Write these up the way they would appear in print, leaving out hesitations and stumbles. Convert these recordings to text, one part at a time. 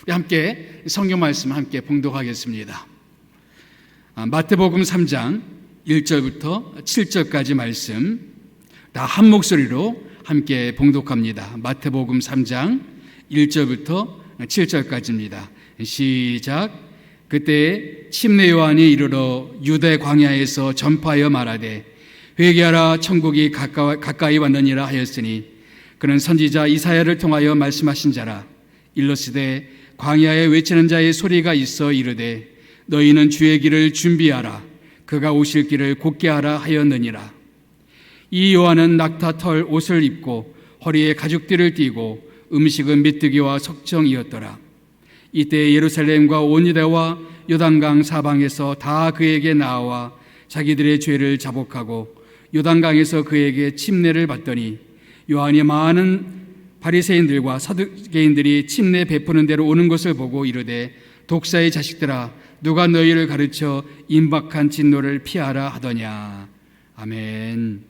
우리 함께 성경 말씀 함께 봉독하겠습니다. 마태복음 3장 1절부터 7절까지 말씀 다 한 목소리로 함께 봉독합니다. 마태복음 3장 1절부터 7절까지입니다. 시작. 그때 침례 요한이 이르러 유대 광야에서 전파하여 말하되 회개하라 천국이 가까이 왔느니라 하였으니 그는 선지자 이사야를 통하여 말씀하신 자라. 일러스되 광야에 외치는 자의 소리가 있어 이르되 너희는 주의 길을 준비하라 그가 오실 길을 곧게 하라 하였느니라. 이 요한은 낙타 털 옷을 입고 허리에 가죽띠를 띠고 음식은 메뚜기와 석청이었더라. 이때 예루살렘과 온 유대와 요단강 사방에서 다 그에게 나와 자기들의 죄를 자복하고 요단강에서 그에게 침례를 받더니 요한이 많은 바리새인들과 사두개인들이 침례 베푸는 대로 오는 것을 보고 이르되 독사의 자식들아 누가 너희를 가르쳐 임박한 진노를 피하라 하더냐. 아멘.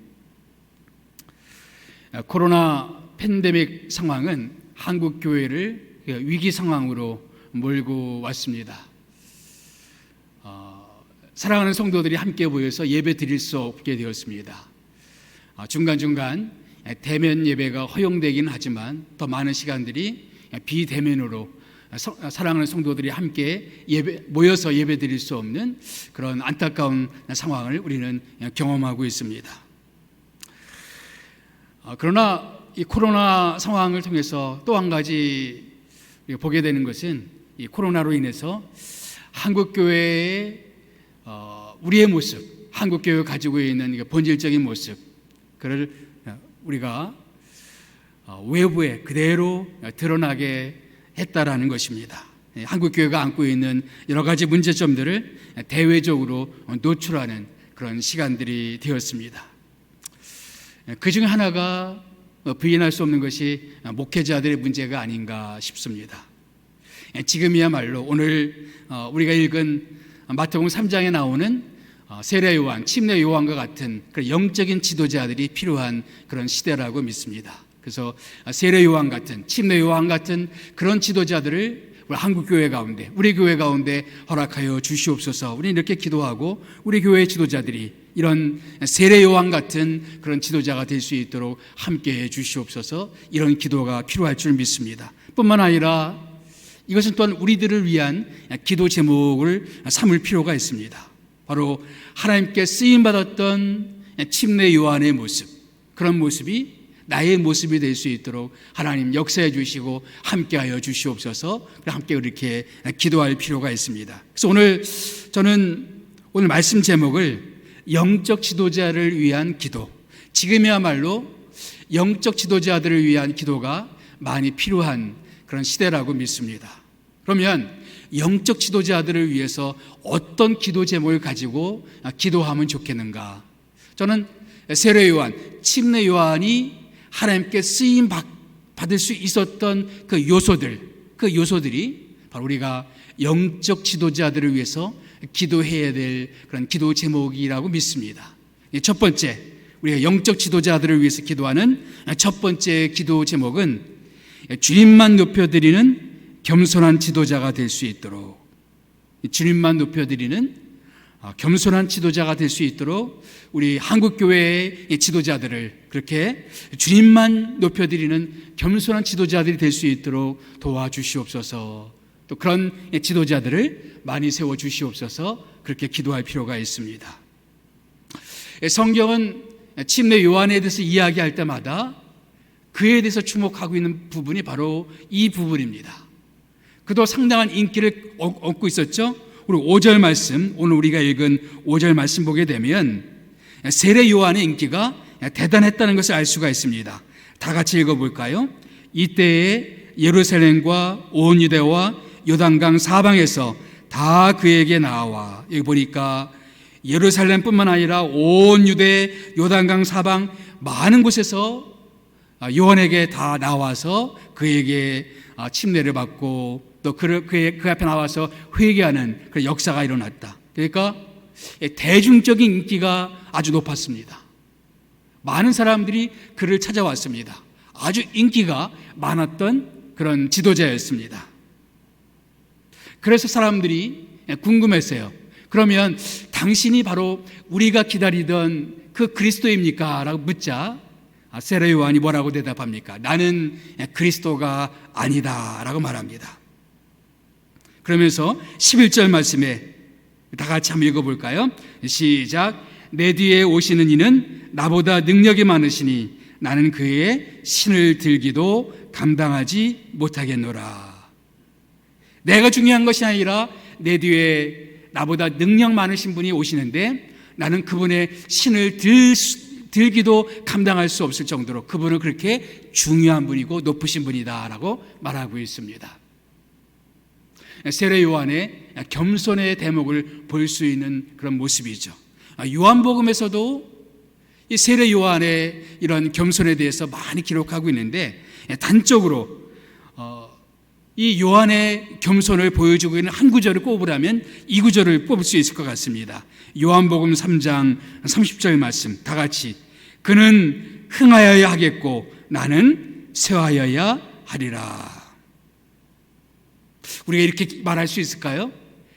코로나 팬데믹 상황은 한국 교회를 위기 상황으로 몰고 왔습니다. 사랑하는 성도들이 함께 모여서 예배 드릴 수 없게 되었습니다. 중간중간 대면 예배가 허용되긴 하지만 더 많은 시간들이 비대면으로 사랑하는 성도들이 함께 모여서 예배 드릴 수 없는 그런 안타까운 상황을 우리는 경험하고 있습니다. 그러나 이 코로나 상황을 통해서 또 한 가지 보게 되는 것은 이 코로나로 인해서 한국교회의 우리의 모습, 한국교회가 가지고 있는 본질적인 모습, 그를 우리가 외부에 그대로 드러나게 했다라는 것입니다. 한국교회가 안고 있는 여러 가지 문제점들을 대외적으로 노출하는 그런 시간들이 되었습니다. 그 중 하나가 부인할 수 없는 것이 목회자들의 문제가 아닌가 싶습니다. 지금이야말로 오늘 우리가 읽은 마태복음 3장에 나오는 세례 요한, 침례 요한과 같은 그런 영적인 지도자들이 필요한 그런 시대라고 믿습니다. 그래서 세례 요한 같은, 침례 요한 같은 그런 지도자들을 우리 한국교회 가운데, 우리 교회 가운데 허락하여 주시옵소서. 우리 이렇게 기도하고 우리 교회 지도자들이 이런 세례 요한 같은 그런 지도자가 될 수 있도록 함께해 주시옵소서. 이런 기도가 필요할 줄 믿습니다. 뿐만 아니라 이것은 또한 우리들을 위한 기도 제목을 삼을 필요가 있습니다. 바로 하나님께 쓰임받았던 침례 요한의 모습, 그런 모습이 나의 모습이 될 수 있도록 하나님 역사해 주시고 함께하여 주시옵소서. 함께 그렇게 기도할 필요가 있습니다. 그래서 저는 오늘 말씀 제목을 영적 지도자를 위한 기도, 지금이야말로 영적 지도자들을 위한 기도가 많이 필요한 그런 시대라고 믿습니다. 그러면 영적 지도자들을 위해서 어떤 기도 제목을 가지고 기도하면 좋겠는가? 저는 세례 요한, 침례 요한이 하나님께 쓰임 받을 수 있었던 그 요소들이 바로 우리가 영적 지도자들을 위해서 기도해야 될 그런 기도 제목이라고 믿습니다. 첫 번째, 우리가 영적 지도자들을 위해서 기도하는 첫 번째 기도 제목은 주님만 높여드리는 겸손한 지도자가 될 수 있도록, 주님만 높여드리는 겸손한 지도자가 될 수 있도록 우리 한국교회의 지도자들을 그렇게 주님만 높여드리는 겸손한 지도자들이 될 수 있도록 도와주시옵소서. 또 그런 지도자들을 많이 세워주시옵소서. 그렇게 기도할 필요가 있습니다. 성경은 침례 요한에 대해서 이야기할 때마다 그에 대해서 주목하고 있는 부분이 바로 이 부분입니다. 그도 상당한 인기를 얻고 있었죠. 우리 5절 말씀, 오늘 우리가 읽은 5절 말씀 보게 되면 세례 요한의 인기가 대단했다는 것을 알 수가 있습니다. 다 같이 읽어볼까요? 이때에 예루살렘과 온 유대와 요단강 사방에서 다 그에게 나와, 여기 보니까 예루살렘뿐만 아니라 온 유대, 요단강 사방 많은 곳에서 요한에게 다 나와서 그에게 침례를 받고 또 그 앞에 나와서 회개하는 그런 역사가 일어났다. 그러니까 대중적인 인기가 아주 높았습니다. 많은 사람들이 그를 찾아왔습니다. 아주 인기가 많았던 그런 지도자였습니다. 그래서 사람들이 궁금했어요. 그러면 당신이 바로 우리가 기다리던 그 그리스도입니까? 라고 묻자 세례 요한이 뭐라고 대답합니까? 나는 그리스도가 아니다 라고 말합니다. 그러면서 11절 말씀에 다 같이 한번 읽어볼까요? 시작. 내 뒤에 오시는 이는 나보다 능력이 많으시니 나는 그의 신을 들기도 감당하지 못하겠노라. 내가 중요한 것이 아니라 내 뒤에 나보다 능력 많으신 분이 오시는데 나는 그분의 신을 들기도 감당할 수 없을 정도로 그분은 그렇게 중요한 분이고 높으신 분이다 라고 말하고 있습니다. 세례 요한의 겸손의 대목을 볼 수 있는 그런 모습이죠. 요한복음에서도 이 세례 요한의 이런 겸손에 대해서 많이 기록하고 있는데 단적으로 이 요한의 겸손을 보여주고 있는 한 구절을 꼽으라면 이 구절을 뽑을 수 있을 것 같습니다. 요한복음 3장 30절 말씀 다 같이 그는 흥하여야 하겠고 나는 쇠하여야 하리라. 우리가 이렇게 말할 수 있을까요?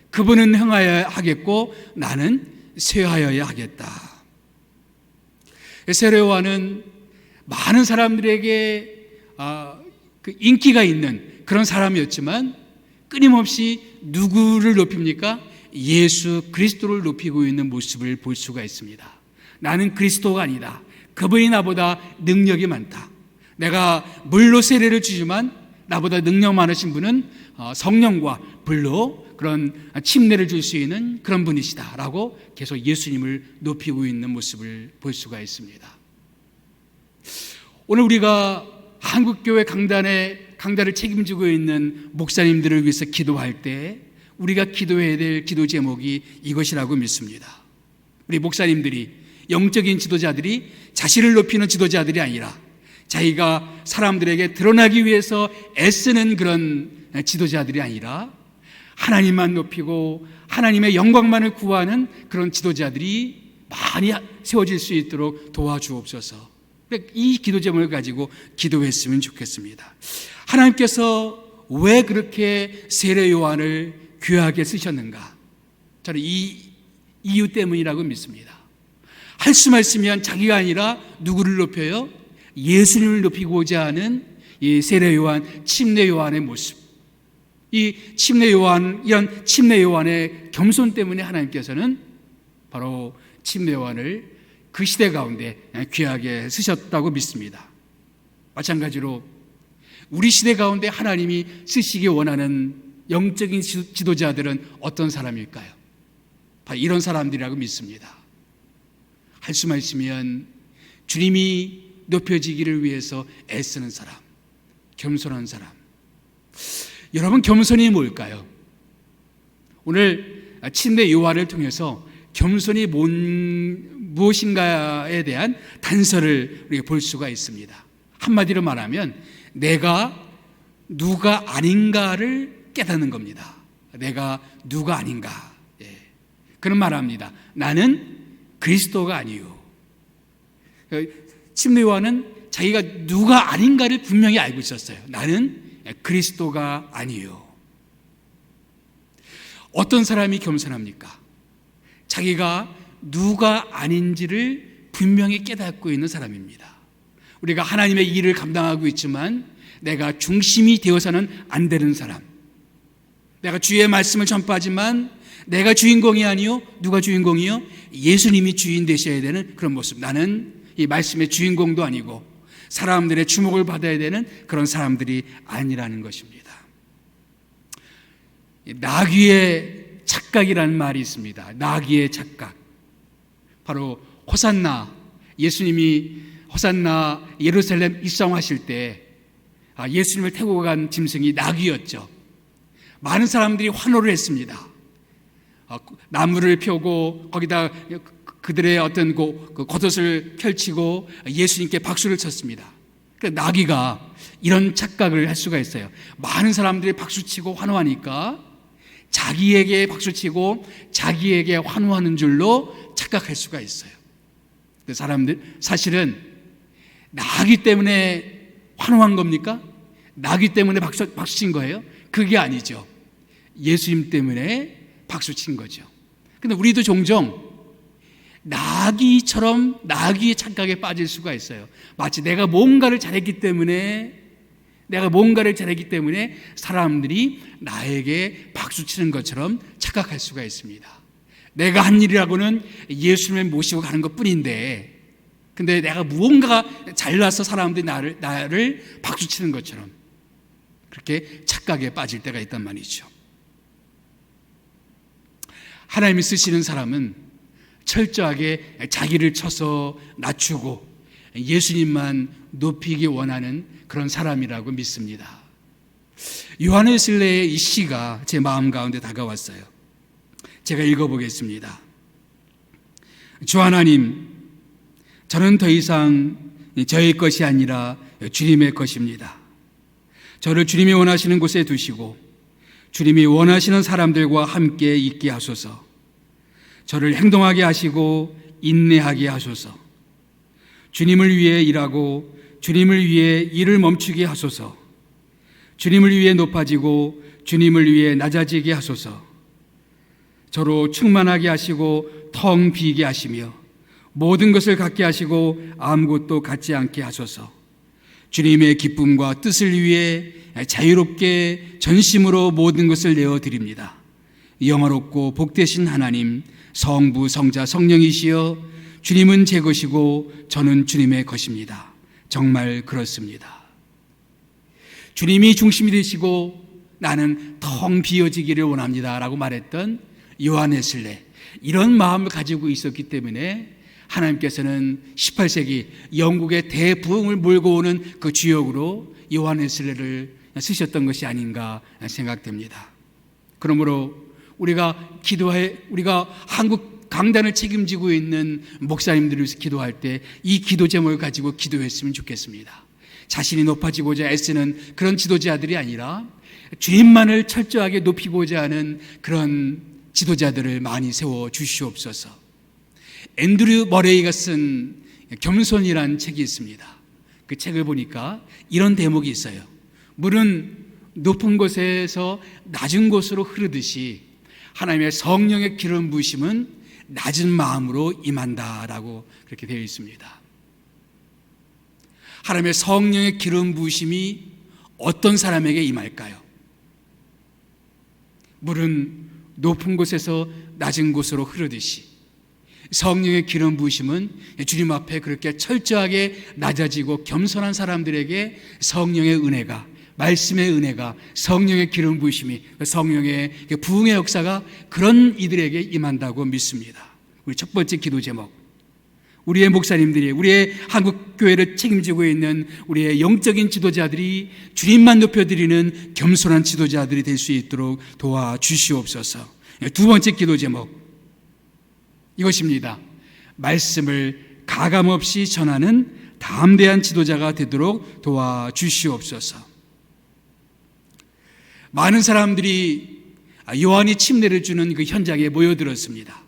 그분은 흥하여야 하겠고 나는 쇠하여야 하겠다. 세례 요한은 많은 사람들에게 인기가 있는 그런 사람이었지만 끊임없이 누구를 높입니까? 예수 그리스도를 높이고 있는 모습을 볼 수가 있습니다. 나는 그리스도가 아니다. 그분이 나보다 능력이 많다. 내가 물로 세례를 주지만 나보다 능력 많으신 분은 성령과 불로 그런 침례를 줄 수 있는 그런 분이시다 라고 계속 예수님을 높이고 있는 모습을 볼 수가 있습니다. 오늘 우리가 한국교회 강단을 책임지고 있는 목사님들을 위해서 기도할 때 우리가 기도해야 될 기도 제목이 이것이라고 믿습니다. 우리 목사님들이 영적인 지도자들이 자신을 높이는 지도자들이 아니라 자기가 사람들에게 드러나기 위해서 애쓰는 그런 지도자들이 아니라 하나님만 높이고 하나님의 영광만을 구하는 그런 지도자들이 많이 세워질 수 있도록 도와주옵소서. 이 기도 제목을 가지고 기도했으면 좋겠습니다. 하나님께서 왜 그렇게 세례 요한을 귀하게 쓰셨는가? 저는 이 이유 때문이라고 믿습니다. 할 수만 있으면 자기가 아니라 누구를 높여요? 예수님을 높이고자 하는 이 세례 요한, 침례 요한의 모습. 이 이런 침례 요한의 겸손 때문에 하나님께서는 바로 침례 요한을 그 시대 가운데 귀하게 쓰셨다고 믿습니다. 마찬가지로 우리 시대 가운데 하나님이 쓰시기 원하는 영적인 지도자들은 어떤 사람일까요? 바로 이런 사람들이라고 믿습니다. 할 수만 있으면 주님이 높여지기를 위해서 애쓰는 사람, 겸손한 사람. 여러분, 겸손이 뭘까요? 오늘 침례 요한을 통해서 겸손이 무엇인가에 대한 단서를 우리가 볼 수가 있습니다. 한마디로 말하면 내가 누가 아닌가를 깨닫는 겁니다. 내가 누가 아닌가. 그런 말을 합니다. 나는 그리스도가 아니요. 침례 요한은 자기가 누가 아닌가를 분명히 알고 있었어요. 나는 그리스도가 아니요. 어떤 사람이 겸손합니까? 자기가 누가 아닌지를 분명히 깨닫고 있는 사람입니다. 우리가 하나님의 일을 감당하고 있지만 내가 중심이 되어서는 안 되는 사람. 내가 주의 말씀을 전파하지만 내가 주인공이 아니요. 누가 주인공이요? 예수님이 주인 되셔야 되는 그런 모습. 나는 이 말씀의 주인공도 아니고 사람들의 주목을 받아야 되는 그런 사람들이 아니라는 것입니다. 나귀의 착각이라는 말이 있습니다. 나귀의 착각. 바로 호산나, 예수님이 호산나 예루살렘 입성하실 때 예수님을 태우고 간 짐승이 나귀였죠. 많은 사람들이 환호를 했습니다. 나무를 펴고 거기다 그들의 어떤 겉옷을 펼치고 예수님께 박수를 쳤습니다. 나귀가 이런 착각을 할 수가 있어요. 많은 사람들이 박수치고 환호하니까 자기에게 박수치고 자기에게 환호하는 줄로 착각할 수가 있어요. 사람들 사실은 나귀 때문에 환호한 겁니까? 나귀 때문에 박수친 거예요? 그게 아니죠. 예수님 때문에 박수 친 거죠. 근데 우리도 종종 나귀의 착각에 빠질 수가 있어요. 마치 내가 뭔가를 잘했기 때문에 사람들이 나에게 박수 치는 것처럼 착각할 수가 있습니다. 내가 한 일이라고는 예수님을 모시고 가는 것 뿐인데, 근데 내가 무언가가 잘나서 사람들이 나를 박수 치는 것처럼 그렇게 착각에 빠질 때가 있단 말이죠. 하나님이 쓰시는 사람은 철저하게 자기를 쳐서 낮추고 예수님만 높이기 원하는 그런 사람이라고 믿습니다. 요한웨슬레의 이 시가 제 마음 가운데 다가왔어요. 제가 읽어보겠습니다. 주 하나님, 저는 더 이상 저의 것이 아니라 주님의 것입니다. 저를 주님이 원하시는 곳에 두시고 주님이 원하시는 사람들과 함께 있게 하소서. 저를 행동하게 하시고 인내하게 하소서. 주님을 위해 일하고 주님을 위해 일을 멈추게 하소서. 주님을 위해 높아지고 주님을 위해 낮아지게 하소서. 저로 충만하게 하시고 텅 비게 하시며 모든 것을 갖게 하시고 아무것도 갖지 않게 하소서. 주님의 기쁨과 뜻을 위해 자유롭게 전심으로 모든 것을 내어드립니다. 영화롭고 복되신 하나님, 성부, 성자, 성령이시여, 주님은 제 것이고 저는 주님의 것입니다. 정말 그렇습니다. 주님이 중심이 되시고 나는 텅 비어지기를 원합니다 라고 말했던 요한웨슬레, 이런 마음을 가지고 있었기 때문에 하나님께서는 18세기 영국의 대부흥을 몰고 오는 그 주역으로 요한웨슬레를 쓰셨던 것이 아닌가 생각됩니다. 그러므로 우리가 한국 강단을 책임지고 있는 목사님들을 위해서 기도할 때 이 기도 제목을 가지고 기도했으면 좋겠습니다. 자신이 높아지고자 애쓰는 그런 지도자들이 아니라 주님만을 철저하게 높이고자 하는 그런 지도자들을 많이 세워 주시옵소서. 앤드류 머레이가 쓴 겸손이라는 책이 있습니다. 그 책을 보니까 이런 대목이 있어요. 물은 높은 곳에서 낮은 곳으로 흐르듯이 하나님의 성령의 기름 부으심은 낮은 마음으로 임한다라고 그렇게 되어 있습니다. 하나님의 성령의 기름 부으심이 어떤 사람에게 임할까요? 물은 높은 곳에서 낮은 곳으로 흐르듯이 성령의 기름 부으심은 주님 앞에 그렇게 철저하게 낮아지고 겸손한 사람들에게 성령의 은혜가, 말씀의 은혜가, 성령의 기름 부으심이, 성령의 부흥의 역사가 그런 이들에게 임한다고 믿습니다. 우리 첫 번째 기도 제목, 우리의 목사님들이, 우리의 한국교회를 책임지고 있는 우리의 영적인 지도자들이 주님만 높여드리는 겸손한 지도자들이 될 수 있도록 도와주시옵소서. 두 번째 기도 제목, 이것입니다. 말씀을 가감없이 전하는 담대한 지도자가 되도록 도와주시옵소서. 많은 사람들이 요한이 침례를 주는 그 현장에 모여들었습니다.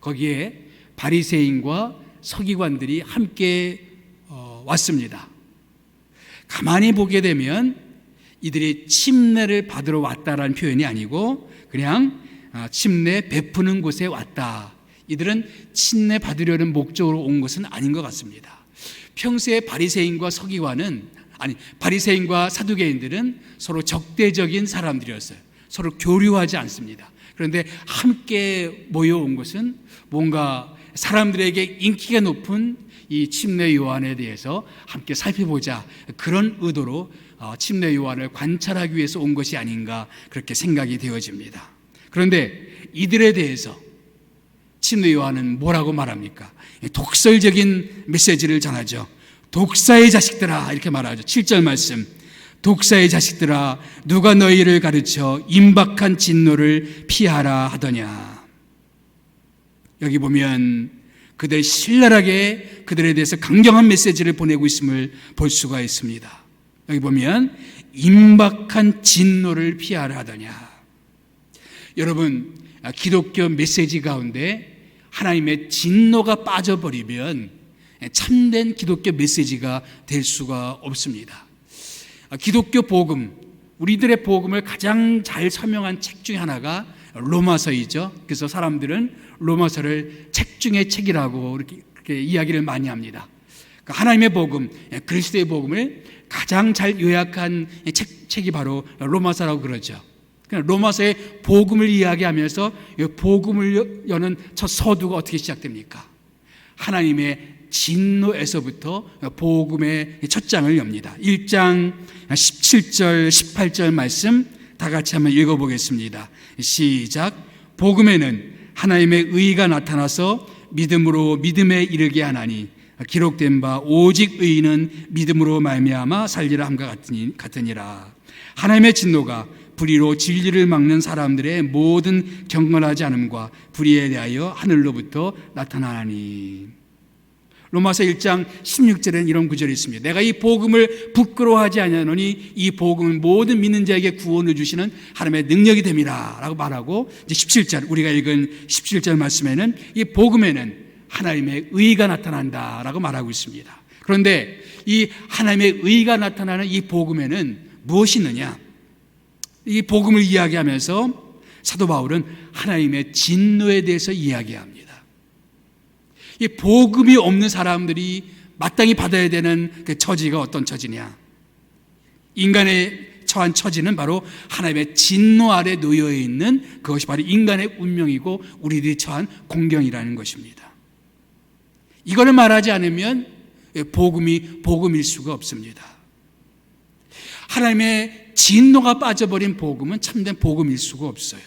거기에 바리새인과 서기관들이 함께 왔습니다. 가만히 보게 되면 이들이 침례를 받으러 왔다라는 표현이 아니고 그냥 침례 베푸는 곳에 왔다. 이들은 침례 받으려는 목적으로 온 것은 아닌 것 같습니다. 평소에 바리새인과 사두개인들은 서로 적대적인 사람들이었어요. 서로 교류하지 않습니다. 그런데 함께 모여온 것은 뭔가 사람들에게 인기가 높은 이 침례 요한에 대해서 함께 살펴보자, 그런 의도로 침례 요한을 관찰하기 위해서 온 것이 아닌가 그렇게 생각이 되어집니다. 그런데 이들에 대해서 침례 요한은 뭐라고 말합니까? 독설적인 메시지를 전하죠. 독사의 자식들아, 이렇게 말하죠. 7절 말씀, 독사의 자식들아, 누가 너희를 가르쳐 임박한 진노를 피하라 하더냐. 여기 보면 그들 신랄하게 그들에 대해서 강경한 메시지를 보내고 있음을 볼 수가 있습니다. 여기 보면 임박한 진노를 피하라 하더냐. 여러분, 기독교 메시지 가운데 하나님의 진노가 빠져버리면 참된 기독교 메시지가 될 수가 없습니다. 기독교 복음, 우리들의 복음을 가장 잘 설명한 책 중에 하나가 로마서이죠. 그래서 사람들은 로마서를 책 중의 책이라고 이렇게 이야기를 많이 합니다. 하나님의 복음, 그리스도의 복음을 가장 잘 요약한 책이 바로 로마서라고 그러죠. 로마서의 복음을 이야기하면서 복음을 여는 첫 서두가 어떻게 시작됩니까? 하나님의 진노에서부터 복음의 첫 장을 엽니다. 1장 17절 18절 말씀 다 같이 한번 읽어보겠습니다. 시작. 복음에는 하나님의 의가 나타나서 믿음으로 믿음에 이르게 하나니 기록된 바 오직 의인은 믿음으로 말미암아 살리라 함과 같으니라. 하나님의 진노가 불의로 진리를 막는 사람들의 모든 경건하지 않음과 불의에 대하여 하늘로부터 나타나니. 로마서 1장 16절에는 이런 구절이 있습니다. 내가 이 복음을 부끄러워하지 아니하노니 이 복음은 모든 믿는 자에게 구원을 주시는 하나님의 능력이 됨이라 라고 말하고, 이제 17절, 우리가 읽은 17절 말씀에는 이 복음에는 하나님의 의가 나타난다 라고 말하고 있습니다. 그런데 이 하나님의 의가 나타나는 이 복음에는 무엇이 있느냐? 이 복음을 이야기하면서 사도 바울은 하나님의 진노에 대해서 이야기합니다. 이 복음이 없는 사람들이 마땅히 받아야 되는 그 처지가 어떤 처지냐? 인간의 처한 처지는 바로 하나님의 진노 아래 놓여 있는 그것이 바로 인간의 운명이고 우리들이 처한 공경이라는 것입니다. 이거를 말하지 않으면 복음이 복음일 수가 없습니다. 하나님의 진노가 빠져버린 복음은 참된 복음일 수가 없어요.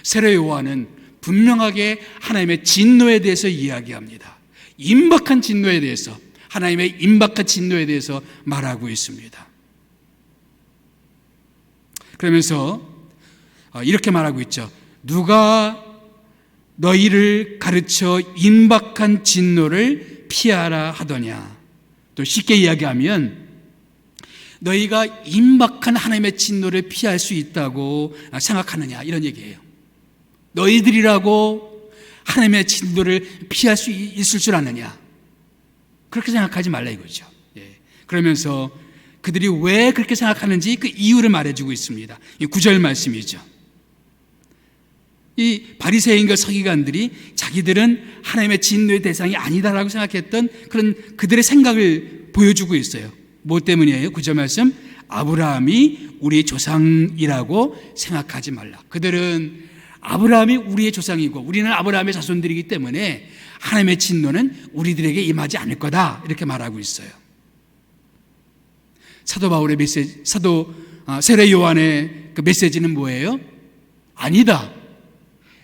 세례 요한은 분명하게 하나님의 진노에 대해서 이야기합니다. 임박한 진노에 대해서, 하나님의 임박한 진노에 대해서 말하고 있습니다. 그러면서 이렇게 말하고 있죠. 누가 너희를 가르쳐 임박한 진노를 피하라 하더냐. 또 쉽게 이야기하면 너희가 임박한 하나님의 진노를 피할 수 있다고 생각하느냐, 이런 얘기예요. 너희들이라고 하나님의 진노를 피할 수 있을 줄 아느냐, 그렇게 생각하지 말라 이거죠. 그러면서 그들이 왜 그렇게 생각하는지 그 이유를 말해주고 있습니다. 이 9절 말씀이죠. 이 바리새인과 서기관들이 자기들은 하나님의 진노의 대상이 아니다라고 생각했던 그런 그들의 생각을 보여주고 있어요. 뭐 때문이에요? 9절 말씀, 아브라함이 우리의 조상이라고 생각하지 말라. 그들은 아브라함이 우리의 조상이고 우리는 아브라함의 자손들이기 때문에 하나님의 진노는 우리들에게 임하지 않을 거다, 이렇게 말하고 있어요. 사도 바울의 메시지, 세례 요한의 그 메시지는 뭐예요? 아니다.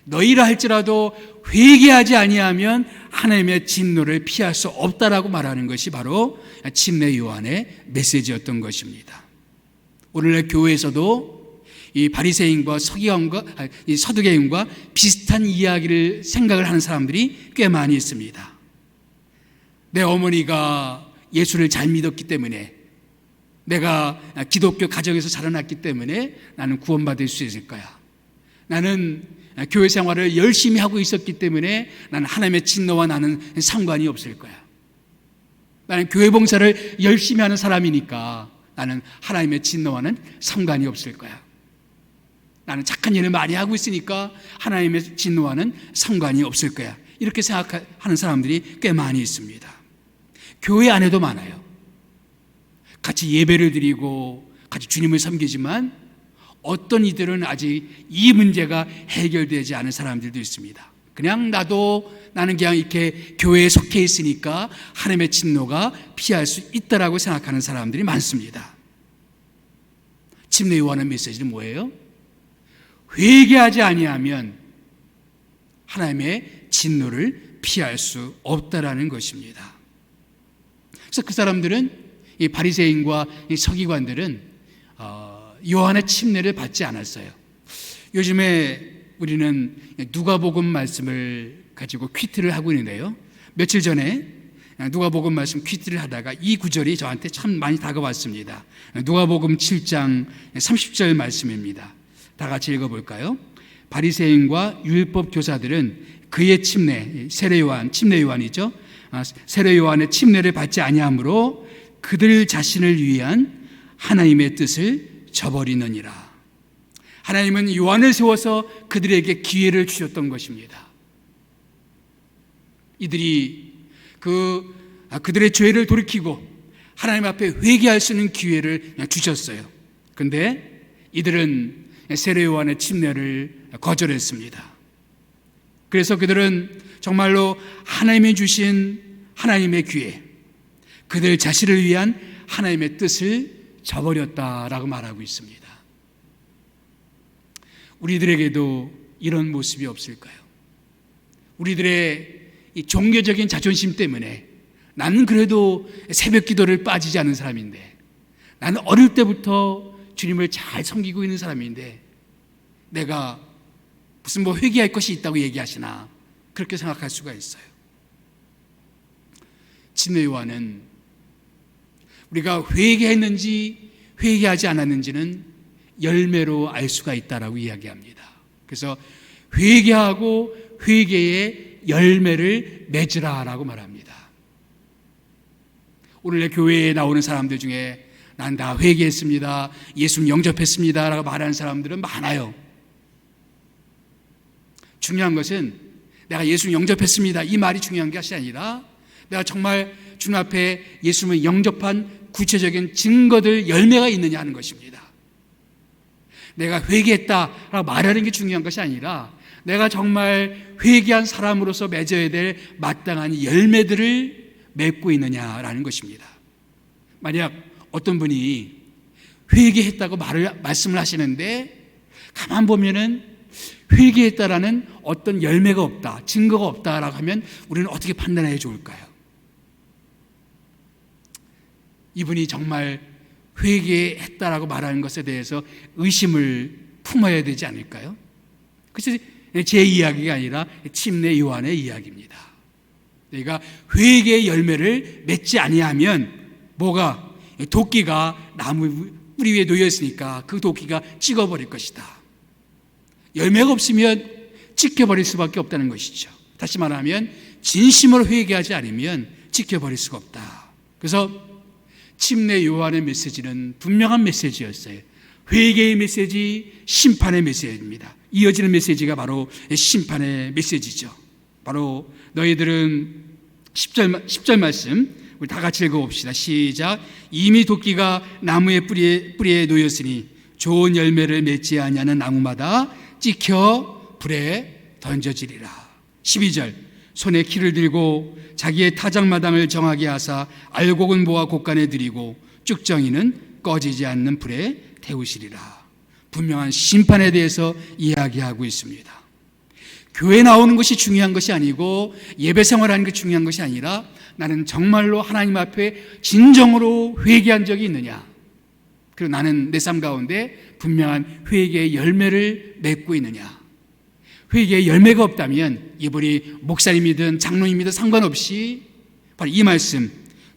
너희라 할지라도 회개하지 아니하면 하나님의 진노를 피할 수 없다라고 말하는 것이 바로 침례 요한의 메시지였던 것입니다. 오늘날 교회에서도 이 바리새인과 서기관과 이 서두개인과 비슷한 이야기를 생각을 하는 사람들이 꽤 많이 있습니다. 내 어머니가 예수를 잘 믿었기 때문에, 내가 기독교 가정에서 자라났기 때문에 나는 구원받을 수 있을 거야. 나는 교회 생활을 열심히 하고 있었기 때문에 나는 하나님의 진노와 나는 상관이 없을 거야. 나는 교회 봉사를 열심히 하는 사람이니까 나는 하나님의 진노와는 상관이 없을 거야. 나는 착한 일을 많이 하고 있으니까 하나님의 진노와는 상관이 없을 거야. 이렇게 생각하는 사람들이 꽤 많이 있습니다. 교회 안에도 많아요. 같이 예배를 드리고 같이 주님을 섬기지만 어떤 이들은 아직 이 문제가 해결되지 않은 사람들도 있습니다. 그냥 나는 그냥 이렇게 교회에 속해 있으니까 하나님의 진노가 피할 수 있다라고 생각하는 사람들이 많습니다. 침례 요한의 메시지는 뭐예요? 회개하지 아니하면 하나님의 진노를 피할 수 없다라는 것입니다. 그래서 그 사람들은, 이 바리새인과 이 서기관들은 요한의 침례를 받지 않았어요. 요즘에 우리는 누가복음 말씀을 가지고 퀴트를 하고 있는데요. 며칠 전에 누가복음 말씀 퀴트를 하다가 이 구절이 저한테 참 많이 다가왔습니다. 누가복음 7장 30절 말씀입니다. 다 같이 읽어볼까요? 바리새인과 율법 교사들은 그의 침례 요한이죠. 세례 요한의 침례를 받지 아니하므로 그들 자신을 위한 하나님의 뜻을 저버리느니라. 하나님은 요한을 세워서 그들에게 기회를 주셨던 것입니다. 이들이 그들의 죄를 돌이키고 하나님 앞에 회개할 수 있는 기회를 주셨어요. 그런데 이들은 세례 요한의 침례를 거절했습니다. 그래서 그들은 정말로 하나님이 주신 하나님의 기회, 그들 자신을 위한 하나님의 뜻을 저버렸다라고 말하고 있습니다. 우리들에게도 이런 모습이 없을까요? 우리들의 이 종교적인 자존심 때문에 나는 그래도 새벽 기도를 빠지지 않은 사람인데, 나는 어릴 때부터 주님을 잘 섬기고 있는 사람인데 내가 무슨 회개할 것이 있다고 얘기하시나, 그렇게 생각할 수가 있어요. 침례 요한은 우리가 회개했는지 회개하지 않았는지는 열매로 알 수가 있다라고 이야기합니다. 그래서 회개하고 회개의 열매를 맺으라라고 말합니다. 오늘의 교회에 나오는 사람들 중에 난 다 회개했습니다, 예수님 영접했습니다 라고 말하는 사람들은 많아요. 중요한 것은 내가 예수님 영접했습니다 이 말이 중요한 것이 아니라 내가 정말 주님 앞에 예수님을 영접한 구체적인 증거들, 열매가 있느냐 하는 것입니다. 내가 회개했다라고 말하는 게 중요한 것이 아니라 내가 정말 회개한 사람으로서 맺어야 될 마땅한 열매들을 맺고 있느냐라는 것입니다. 만약 어떤 분이 회개했다고 말씀을 하시는데 가만 보면은 회개했다라는 어떤 열매가 없다, 증거가 없다라고 하면 우리는 어떻게 판단해야 좋을까요? 이분이 정말 회개했다라고 말하는 것에 대해서 의심을 품어야 되지 않을까요? 그래서 제 이야기가 아니라 침례 요한의 이야기입니다. 내가 회개의 열매를 맺지 아니하면 도끼가 나무 뿌리 위에 놓여 있으니까 그 도끼가 찍어버릴 것이다. 열매가 없으면 찍혀버릴 수밖에 없다는 것이죠. 다시 말하면 진심으로 회개하지 않으면 찍혀버릴 수가 없다. 그래서 침례 요한의 메시지는 분명한 메시지였어요. 회개의 메시지, 심판의 메시지입니다. 이어지는 메시지가 바로 심판의 메시지죠. 바로 너희들은 10절 말씀 우리 다 같이 읽어봅시다. 시작. 이미 도끼가 나무의 뿌리에 놓였으니 좋은 열매를 맺지 아니하는 나무마다 찍혀 불에 던져지리라. 12절. 손에 키를 들고 자기의 타작마당을 정하게 하사 알곡은 모아 곳간에 들이고 쭉정이는 꺼지지 않는 불에 태우시리라. 분명한 심판에 대해서 이야기하고 있습니다. 교회 나오는 것이 중요한 것이 아니고 예배 생활하는 게 중요한 것이 아니라 나는 정말로 하나님 앞에 진정으로 회개한 적이 있느냐, 그리고 나는 내 삶 가운데 분명한 회개의 열매를 맺고 있느냐. 회개의 열매가 없다면 이분이 목사님이든 장로님이든 상관없이 바로 이 말씀,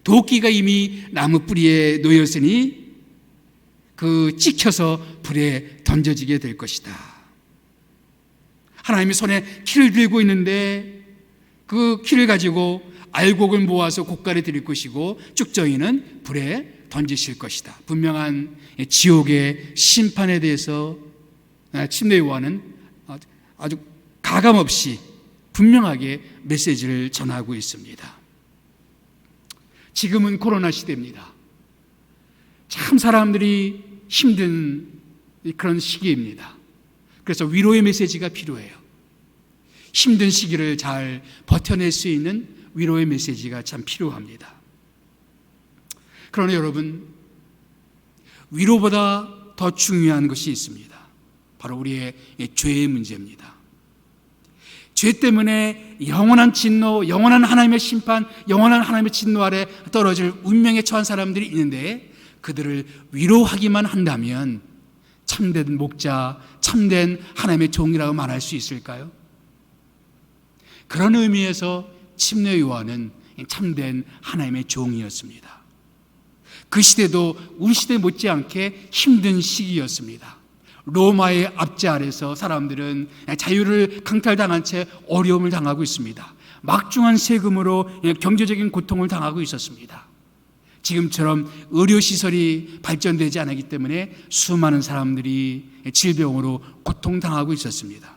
도끼가 이미 나무 뿌리에 놓였으니 찍혀서 불에 던져지게 될 것이다. 하나님이 손에 키를 들고 있는데 그 키를 가지고 알곡을 모아서 곳간에 드릴 것이고 쭉정이는 불에 던지실 것이다. 분명한 지옥의 심판에 대해서 침례 요한은 아주 가감없이 분명하게 메시지를 전하고 있습니다. 지금은 코로나 시대입니다. 참 사람들이 힘든 그런 시기입니다. 그래서 위로의 메시지가 필요해요. 힘든 시기를 잘 버텨낼 수 있는 위로의 메시지가 참 필요합니다. 그러나 여러분, 위로보다 더 중요한 것이 있습니다. 바로 우리의 죄의 문제입니다. 죄 때문에 영원한 진노, 영원한 하나님의 심판, 영원한 하나님의 진노 아래 떨어질 운명에 처한 사람들이 있는데 그들을 위로하기만 한다면 참된 목자, 참된 하나님의 종이라고 말할 수 있을까요? 그런 의미에서 침례 요한은 참된 하나님의 종이었습니다. 그 시대도 우리 시대 못지않게 힘든 시기였습니다. 로마의 압제 아래서 사람들은 자유를 강탈당한 채 어려움을 당하고 있습니다. 막중한 세금으로 경제적인 고통을 당하고 있었습니다. 지금처럼 의료시설이 발전되지 않았기 때문에 수많은 사람들이 질병으로 고통당하고 있었습니다.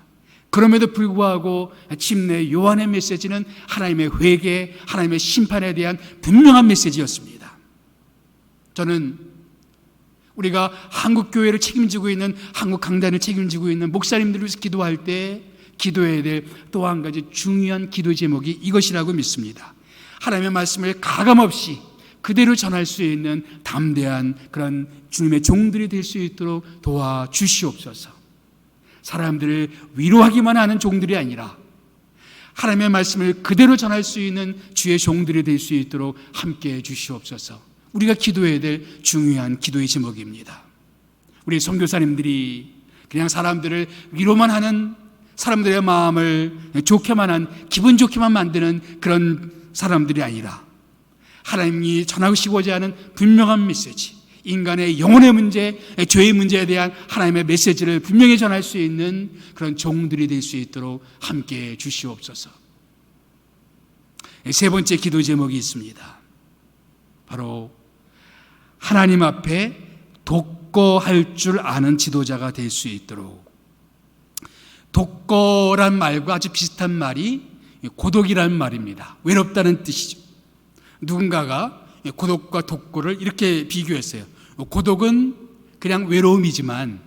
그럼에도 불구하고 침례 요한의 메시지는 하나님의 회개, 하나님의 심판에 대한 분명한 메시지였습니다. 저는 우리가 한국교회를 책임지고 있는, 한국 강단을 책임지고 있는 목사님들을 위해서 기도할 때 기도해야 될 또 한 가지 중요한 기도 제목이 이것이라고 믿습니다. 하나님의 말씀을 가감없이 그대로 전할 수 있는 담대한 그런 주님의 종들이 될 수 있도록 도와주시옵소서. 사람들을 위로하기만 하는 종들이 아니라 하나님의 말씀을 그대로 전할 수 있는 주의 종들이 될 수 있도록 함께해 주시옵소서. 우리가 기도해야 될 중요한 기도의 제목입니다. 우리 선교사님들이 그냥 사람들을 위로만 하는, 사람들의 마음을 좋게만 한, 기분 좋게만 만드는 그런 사람들이 아니라 하나님이 전하시고자 하는 분명한 메시지, 인간의 영혼의 문제, 죄의 문제에 대한 하나님의 메시지를 분명히 전할 수 있는 그런 종들이 될 수 있도록 함께해 주시옵소서. 세 번째 기도 제목이 있습니다. 바로 하나님 앞에 독거할 줄 아는 지도자가 될 수 있도록. 독거란 말과 아주 비슷한 말이 고독이라는 말입니다. 외롭다는 뜻이죠. 누군가가 고독과 독거를 이렇게 비교했어요. 고독은 그냥 외로움이지만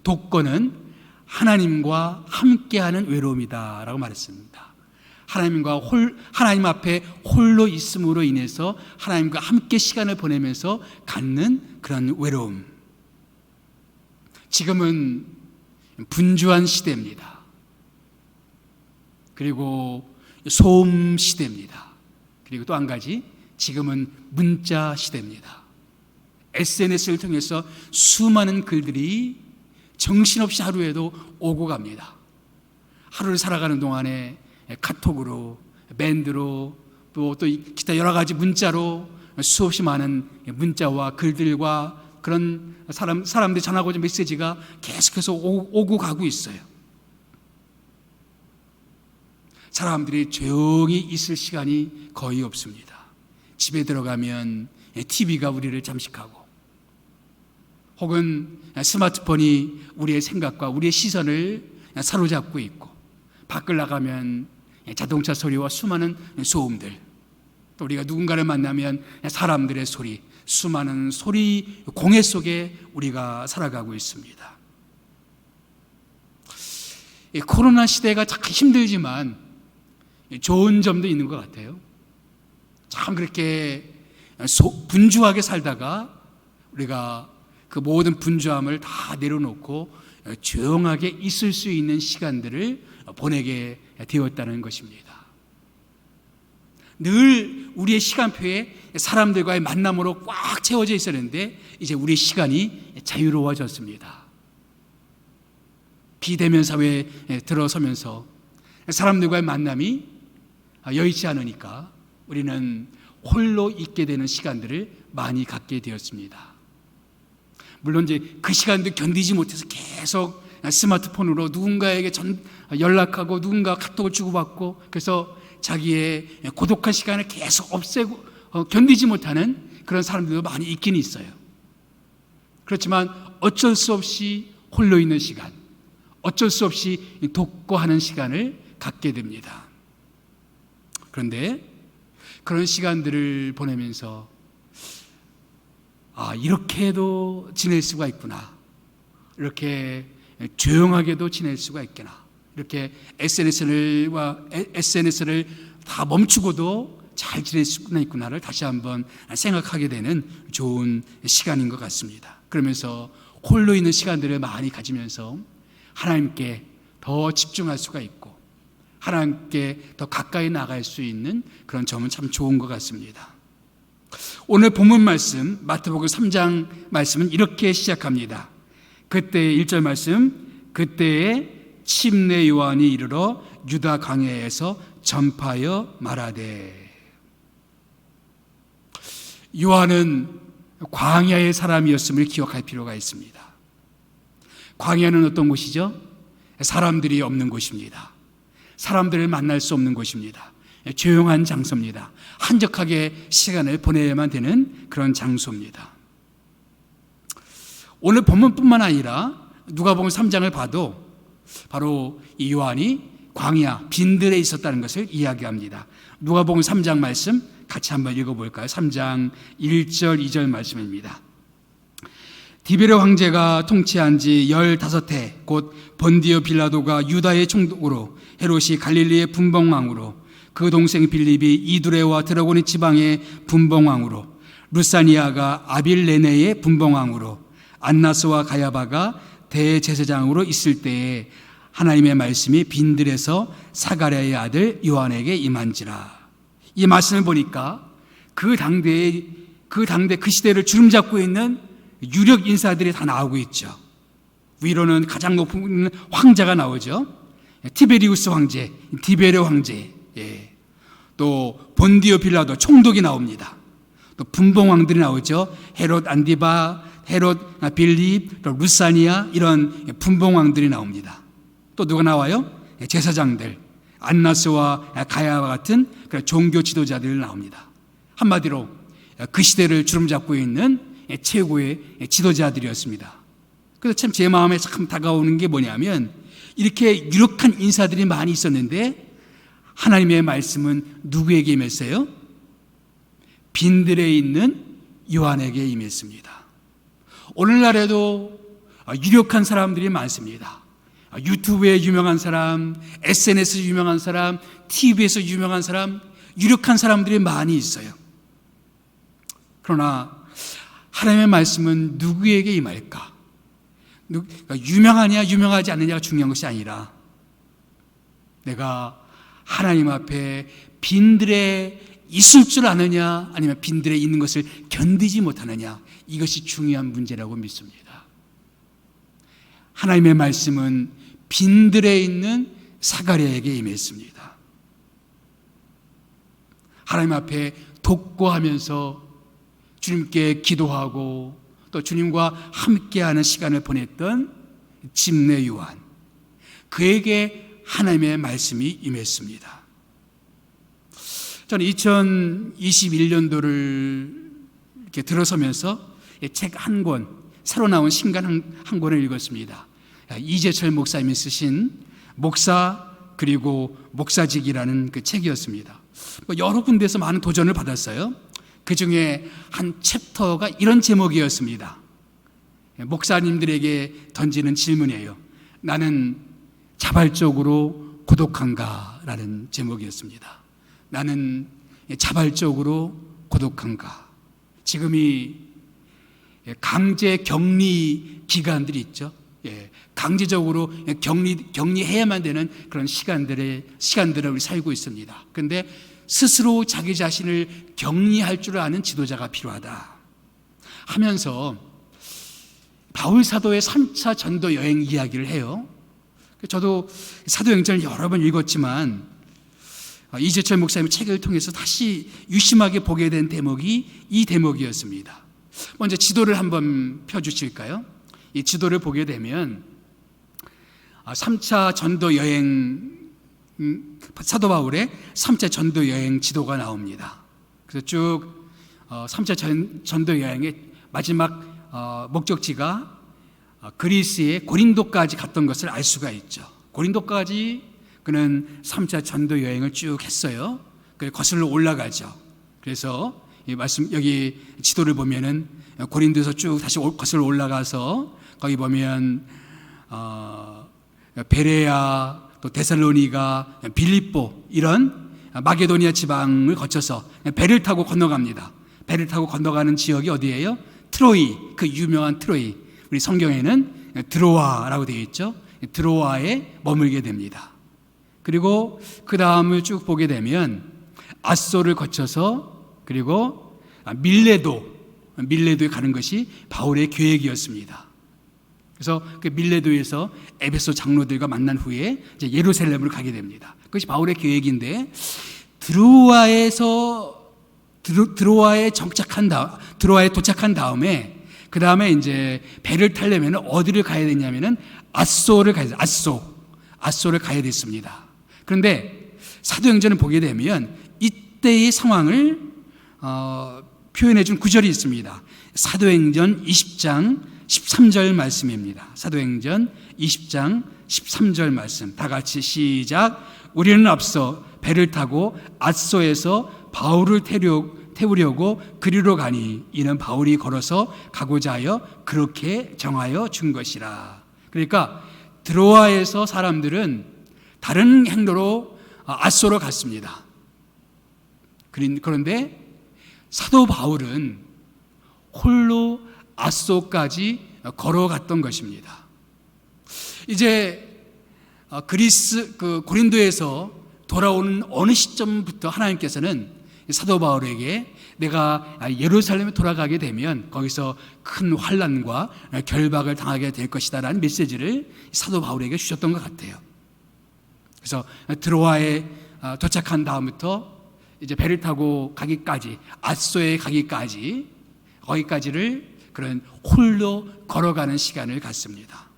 독거는 하나님과 함께하는 외로움이다라고 말했습니다. 하나님 앞에 홀로 있음으로 인해서 하나님과 함께 시간을 보내면서 갖는 그런 외로움. 지금은 분주한 시대입니다. 그리고 소음 시대입니다. 그리고 또 한 가지, 지금은 문자 시대입니다. SNS를 통해서 수많은 글들이 정신없이 하루에도 오고 갑니다. 하루를 살아가는 동안에 카톡으로, 밴드로, 또 기타 여러 가지 문자로 수없이 많은 문자와 글들과 그런 사람들이 전하고자 하는 메시지가 계속해서 오고 가고 있어요. 사람들이 조용히 있을 시간이 거의 없습니다. 집에 들어가면 TV가 우리를 잠식하고, 혹은 스마트폰이 우리의 생각과 우리의 시선을 사로잡고 있고, 밖을 나가면 자동차 소리와 수많은 소음들, 또 우리가 누군가를 만나면 사람들의 소리, 수많은 소리 공해 속에 우리가 살아가고 있습니다. 이 코로나 시대가 참 힘들지만 좋은 점도 있는 것 같아요. 참 그렇게 분주하게 살다가 우리가 그 모든 분주함을 다 내려놓고 조용하게 있을 수 있는 시간들을 보내게 되었다는 것입니다. 늘 우리의 시간표에 사람들과의 만남으로 꽉 채워져 있었는데 이제 우리의 시간이 자유로워졌습니다. 비대면 사회에 들어서면서 사람들과의 만남이 여의치 않으니까 우리는 홀로 있게 되는 시간들을 많이 갖게 되었습니다. 물론 이제 그 시간도 견디지 못해서 계속 스마트폰으로 누군가에게 연락하고 누군가 카톡을 주고받고, 그래서 자기의 고독한 시간을 계속 없애고 견디지 못하는 그런 사람들도 많이 있긴 있어요. 그렇지만 어쩔 수 없이 홀로 있는 시간, 어쩔 수 없이 독거하는 시간을 갖게 됩니다. 그런데 그런 시간들을 보내면서 이렇게도 지낼 수가 있구나, 이렇게 조용하게도 지낼 수가 있구나, 이렇게 SNS를 다 멈추고도 잘 지낼 수가 있구나를 다시 한번 생각하게 되는 좋은 시간인 것 같습니다. 그러면서 홀로 있는 시간들을 많이 가지면서 하나님께 더 집중할 수가 있고 하나님께 더 가까이 나갈 수 있는 그런 점은 참 좋은 것 같습니다. 오늘 본문 말씀 마태복음 3장 말씀은 이렇게 시작합니다. 그때 1절 말씀, 그때에 침례 요한이 이르러 유다 광야에서 전파하여 말하되. 요한은 광야의 사람이었음을 기억할 필요가 있습니다. 광야는 어떤 곳이죠? 사람들이 없는 곳입니다. 사람들을 만날 수 없는 곳입니다. 조용한 장소입니다. 한적하게 시간을 보내야만 되는 그런 장소입니다. 오늘 본문뿐만 아니라 누가복음 3장을 봐도 바로 이 요한이 광야 빈들에 있었다는 것을 이야기합니다. 누가복음 3장 말씀 같이 한번 읽어볼까요? 3장 1절 2절 말씀입니다. 디베르 황제가 통치한 지 15해 곧 본디오 빌라도가 유다의 총독으로 헤롯이 갈릴리의 분봉왕으로 그 동생 빌립이 이두레와 드라고니 지방의 분봉왕으로 루사니아가 아빌레네의 분봉왕으로 안나스와 가야바가 대제사장으로 있을 때에 하나님의 말씀이 빈들에서 사가랴의 아들 요한에게 임한지라. 이 말씀을 보니까 그 당대 그 시대를 주름잡고 있는 유력 인사들이 다 나오고 있죠. 위로는 가장 높은 황제가 나오죠. 티베리우스 황제, 디베르 황제, 또 본디오 빌라도 총독이 나옵니다. 또 분봉왕들이 나오죠. 헤롯 안디바, 헤롯 빌립, 또 루사니아 이런 분봉왕들이 나옵니다. 또 누가 나와요? 제사장들, 안나스와 가야바 같은 종교 지도자들이 나옵니다. 한마디로 그 시대를 주름잡고 있는 최고의 지도자들이었습니다. 그래서 참 제 마음에 참 다가오는 게 뭐냐면 이렇게 유력한 인사들이 많이 있었는데 하나님의 말씀은 누구에게 임했어요? 빈들에 있는 요한에게 임했습니다. 오늘날에도 유력한 사람들이 많습니다. 유튜브에 유명한 사람, SNS 유명한 사람, TV에서 유명한 사람, 유력한 사람들이 많이 있어요. 그러나 하나님의 말씀은 누구에게 임할까? 유명하냐 유명하지 않느냐가 중요한 것이 아니라 내가 하나님 앞에 빈들에 있을 줄 아느냐 아니면 빈들에 있는 것을 견디지 못하느냐, 이것이 중요한 문제라고 믿습니다. 하나님의 말씀은 빈들에 있는 사가랴에게 임했습니다. 하나님 앞에 독고하면서 주님께 기도하고 또 주님과 함께하는 시간을 보냈던 집내 요한, 그에게 하나님의 말씀이 임했습니다. 저는 2021년도를 이렇게 들어서면서 책 한 권, 새로 나온 신간 한 권을 읽었습니다. 이재철 목사님이 쓰신 목사 그리고 목사직이라는 그 책이었습니다. 여러 군데서 많은 도전을 받았어요. 그 중에 한 챕터가 이런 제목이었습니다. 목사님들에게 던지는 질문이에요. 나는 자발적으로 고독한가? 라는 제목이었습니다. 나는 자발적으로 고독한가? 지금이 강제 격리 기간들이 있죠. 강제적으로 격리해야만 되는 그런 시간들을 우리 살고 있습니다. 그런데 스스로 자기 자신을 격리할 줄 아는 지도자가 필요하다 하면서 바울 사도의 3차 전도 여행 이야기를 해요. 저도 사도행전을 여러 번 읽었지만 이재철 목사님의 책을 통해서 다시 유심하게 보게 된 대목이 이 대목이었습니다. 먼저 지도를 한번 펴주실까요? 이 지도를 보게 되면 3차 전도 여행, 사도 바울의 3차 전도 여행 지도가 나옵니다. 그래서 쭉 3차 전도 여행의 마지막 목적지가 그리스의 고린도까지 갔던 것을 알 수가 있죠. 고린도까지 그는 3차 전도 여행을 쭉 했어요. 거슬러 올라가죠. 그래서 이 말씀 여기 지도를 보면은 고린도에서 쭉 다시 거슬러 올라가서 거기 보면 베레아, 또 데살로니가, 빌립보 이런 마게도니아 지방을 거쳐서 배를 타고 건너갑니다. 배를 타고 건너가는 지역이 어디예요? 트로이, 그 유명한 트로이. 우리 성경에는 드로아라고 되어 있죠. 드로아에 머물게 됩니다. 그리고 그 다음을 쭉 보게 되면 아소를 거쳐서 그리고 밀레도에 가는 것이 바울의 계획이었습니다. 그래서 그 밀레도에서 에베소 장로들과 만난 후에 이제 예루살렘으로 가게 됩니다. 그것이 바울의 계획인데 드로아에 도착한 다음에 그 다음에 이제 배를 타려면 어디를 가야 되냐면은 아소를 가야 됐습니다. 그런데 사도행전을 보게 되면 이때의 상황을 표현해 준 구절이 있습니다. 사도행전 20장 13절 말씀입니다. 사도행전 20장 13절 말씀. 다 같이 시작. 우리는 앞서 배를 타고 앗소에서 바울을 태우려고 그리로 가니 이는 바울이 걸어서 가고자 하여 그렇게 정하여 준 것이라. 그러니까 드로아에서 사람들은 다른 행로로 앗소로 갔습니다. 그런데 사도 바울은 홀로 앗소까지 걸어갔던 것입니다. 이제 고린도에서 돌아오는 어느 시점부터 하나님께서는 사도 바울에게 내가 예루살렘에 돌아가게 되면 거기서 큰 환난과 결박을 당하게 될 것이다 라는 메시지를 사도 바울에게 주셨던 것 같아요. 그래서 드로아에 도착한 다음부터 이제 배를 타고 가기까지, 앗소에 가기까지, 거기까지를 그런 홀로 걸어가는 시간을 갖습니다.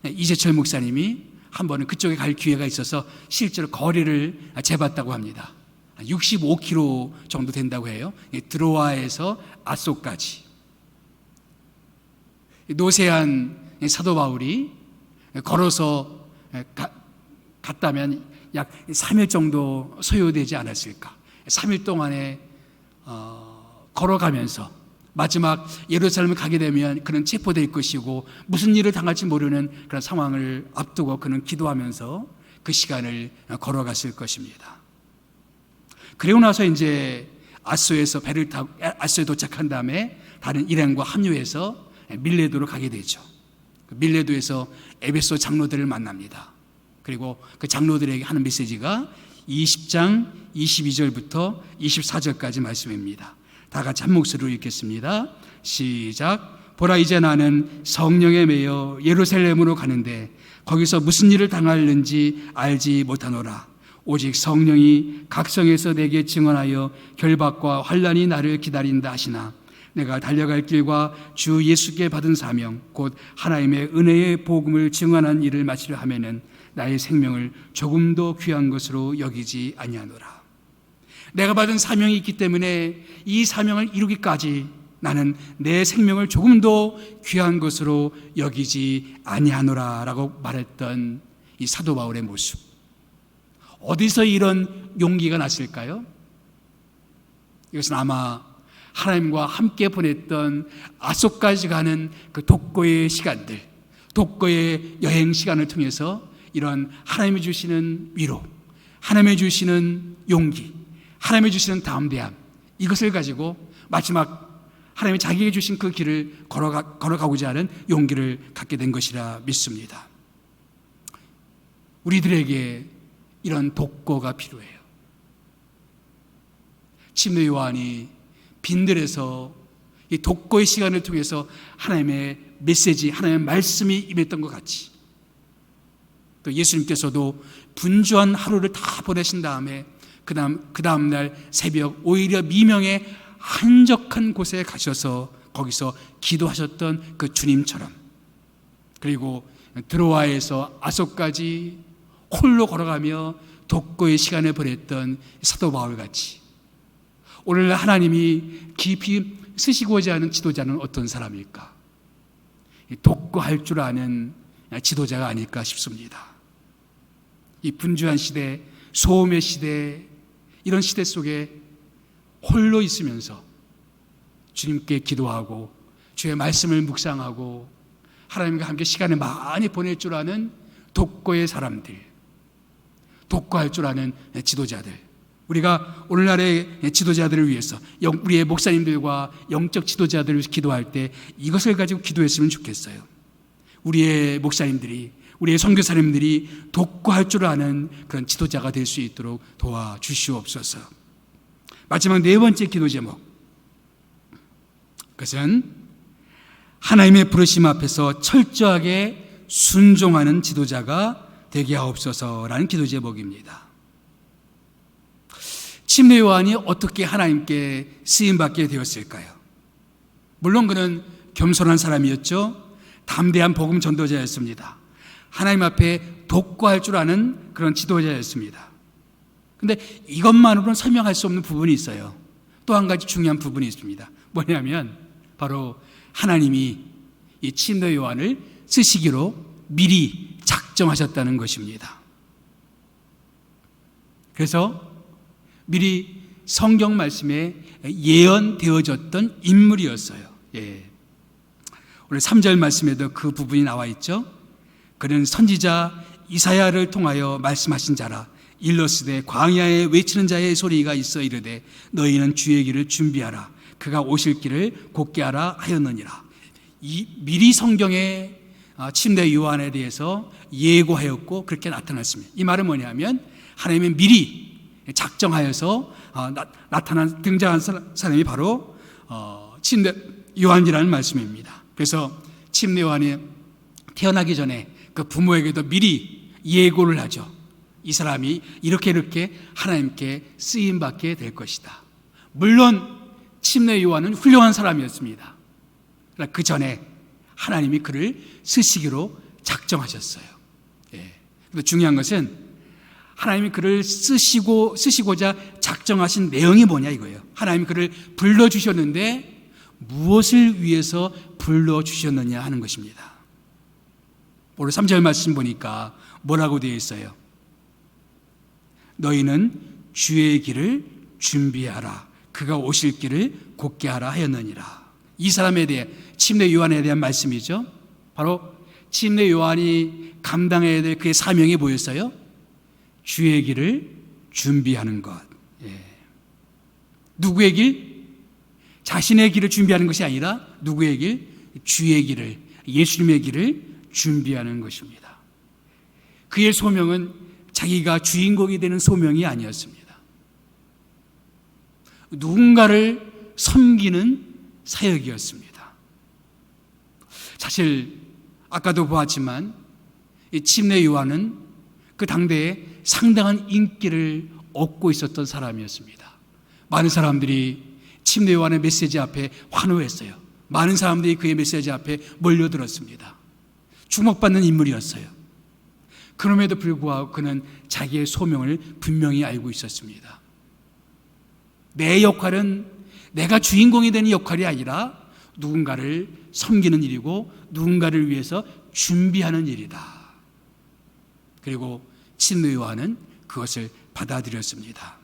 이재철 목사님이 한 번은 그쪽에 갈 기회가 있어서 실제로 거리를 재봤다고 합니다. 65km 정도 된다고 해요. 드로아에서 앗소까지. 노세한 사도 바울이 걸어서 갔다면 약 3일 정도 소요되지 않았을까. 3일 동안에 걸어가면서 마지막 예루살렘을 가게 되면 그는 체포될 것이고 무슨 일을 당할지 모르는 그런 상황을 앞두고 그는 기도하면서 그 시간을 걸어갔을 것입니다. 그리고 나서 이제 앗소에서 배를 타고 앗소에 도착한 다음에 다른 일행과 합류해서 밀레도로 가게 되죠. 밀레도에서 에베소 장로들을 만납니다. 그리고 그 장로들에게 하는 메시지가 20장 22절부터 24절까지 말씀입니다. 다 같이 한 목소리로 읽겠습니다. 시작. 보라, 이제 나는 성령에 매여 예루살렘으로 가는데 거기서 무슨 일을 당하는지 알지 못하노라. 오직 성령이 각성에서 내게 증언하여 결박과 환난이 나를 기다린다 하시나 내가 달려갈 길과 주 예수께 받은 사명 곧 하나님의 은혜의 복음을 증언한 일을 마치려 하면은 나의 생명을 조금도 귀한 것으로 여기지 아니하노라. 내가 받은 사명이 있기 때문에 이 사명을 이루기까지 나는 내 생명을 조금도 귀한 것으로 여기지 아니하노라 라고 말했던 이 사도 바울의 모습. 어디서 이런 용기가 났을까요? 이것은 아마 하나님과 함께 보냈던 앗소까지 가는 그 독고의 시간들, 독고의 여행 시간을 통해서 이런 하나님이 주시는 위로, 하나님이 주시는 용기, 하나님이 주시는 담대함, 이것을 가지고 마지막 하나님이 자기에게 주신 그 길을 걸어가고자 하는 용기를 갖게 된 것이라 믿습니다. 우리들에게 이런 독고가 필요해요. 침례 요한이 빈들에서 이 독고의 시간을 통해서 하나님의 메시지, 하나님의 말씀이 임했던 것 같이 또 예수님께서도 분주한 하루를 다 보내신 다음에 그 다음 날 새벽 오히려 미명의 한적한 곳에 가셔서 거기서 기도하셨던 그 주님처럼, 그리고 드로아에서 앗소까지 홀로 걸어가며 독고의 시간을 보냈던 사도 바울같이 오늘날 하나님이 깊이 쓰시고자 하는 지도자는 어떤 사람일까? 독고할 줄 아는 지도자가 아닐까 싶습니다. 이 분주한 시대, 소음의 시대, 이런 시대 속에 홀로 있으면서 주님께 기도하고 주의 말씀을 묵상하고 하나님과 함께 시간을 많이 보낼 줄 아는 독고의 사람들, 독고할 줄 아는 지도자들, 우리가 오늘날의 지도자들을 위해서 우리의 목사님들과 영적 지도자들을 기도할 때 이것을 가지고 기도했으면 좋겠어요. 우리의 목사님들이, 우리의 선교사님들이 독고할 줄 아는 그런 지도자가 될 수 있도록 도와주시옵소서. 마지막 네 번째 기도 제목, 그것은 하나님의 부르심 앞에서 철저하게 순종하는 지도자가 되게 하옵소서라는 기도 제목입니다. 침례 요한이 어떻게 하나님께 쓰임받게 되었을까요? 물론 그는 겸손한 사람이었죠. 담대한 복음 전도자였습니다. 하나님 앞에 독고할 줄 아는 그런 지도자였습니다. 근데 이것만으로는 설명할 수 없는 부분이 있어요. 또 한 가지 중요한 부분이 있습니다. 뭐냐면 바로 하나님이 이 침례 요한을 쓰시기로 미리 작정하셨다는 것입니다. 그래서 미리 성경 말씀에 예언되어졌던 인물이었어요. 오늘 3절 말씀에도 그 부분이 나와 있죠. 그는 선지자 이사야를 통하여 말씀하신 자라. 일러스되 광야에 외치는 자의 소리가 있어 이르되 너희는 주의 길을 준비하라. 그가 오실 길을 곧게 하라 하였느니라. 이 미리 성경에 침례 요한에 대해서 예고하였고 그렇게 나타났습니다. 이 말은 뭐냐면 하나님이 미리 작정하여서 등장한 사람이 바로 침례 요한이라는 말씀입니다. 그래서 침례 요한이 태어나기 전에 그 부모에게도 미리 예고를 하죠. 이 사람이 이렇게 하나님께 쓰임받게 될 것이다. 물론 침례 요한은 훌륭한 사람이었습니다. 그러나 그 전에 하나님이 그를 쓰시기로 작정하셨어요. 그런데 중요한 것은 하나님이 그를 쓰시고자 작정하신 내용이 뭐냐 이거예요. 하나님이 그를 불러주셨는데 무엇을 위해서 불러주셨느냐 하는 것입니다. 오늘 3절 말씀 보니까 뭐라고 되어 있어요? 너희는 주의 길을 준비하라. 그가 오실 길을 곧게 하라 하였느니라. 이 사람에 대해 침례 요한에 대한 말씀이죠. 바로 침례 요한이 감당해야 될 그의 사명이 뭐였어요? 주의 길을 준비하는 것. 누구의 길? 자신의 길을 준비하는 것이 아니라 누구의 길? 주의 길을, 예수님의 길을 준비하는 것입니다. 그의 소명은 자기가 주인공이 되는 소명이 아니었습니다. 누군가를 섬기는 사역이었습니다. 사실 아까도 보았지만 이 침례 요한은 그 당대에 상당한 인기를 얻고 있었던 사람이었습니다. 많은 사람들이 침례 요한의 메시지 앞에 환호했어요. 많은 사람들이 그의 메시지 앞에 몰려들었습니다. 주목받는 인물이었어요. 그럼에도 불구하고 그는 자기의 소명을 분명히 알고 있었습니다. 내 역할은 내가 주인공이 되는 역할이 아니라 누군가를 섬기는 일이고 누군가를 위해서 준비하는 일이다. 그리고 침례 요한은 그것을 받아들였습니다.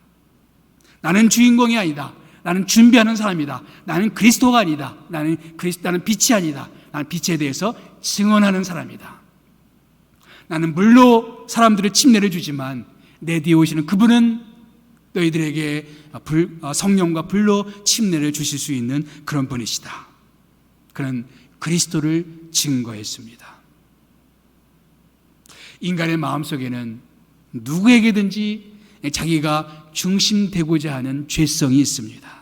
나는 주인공이 아니다. 나는 준비하는 사람이다. 나는 그리스도가 아니다. 나는 빛이 아니다. 나는 빛에 대해서 증언하는 사람이다. 나는 물로 사람들의 침례를 주지만 내 뒤에 오시는 그분은 너희들에게 성령과 불로 침례를 주실 수 있는 그런 분이시다. 그는 그리스도를 증거했습니다. 인간의 마음속에는 누구에게든지 자기가 중심되고자 하는 죄성이 있습니다.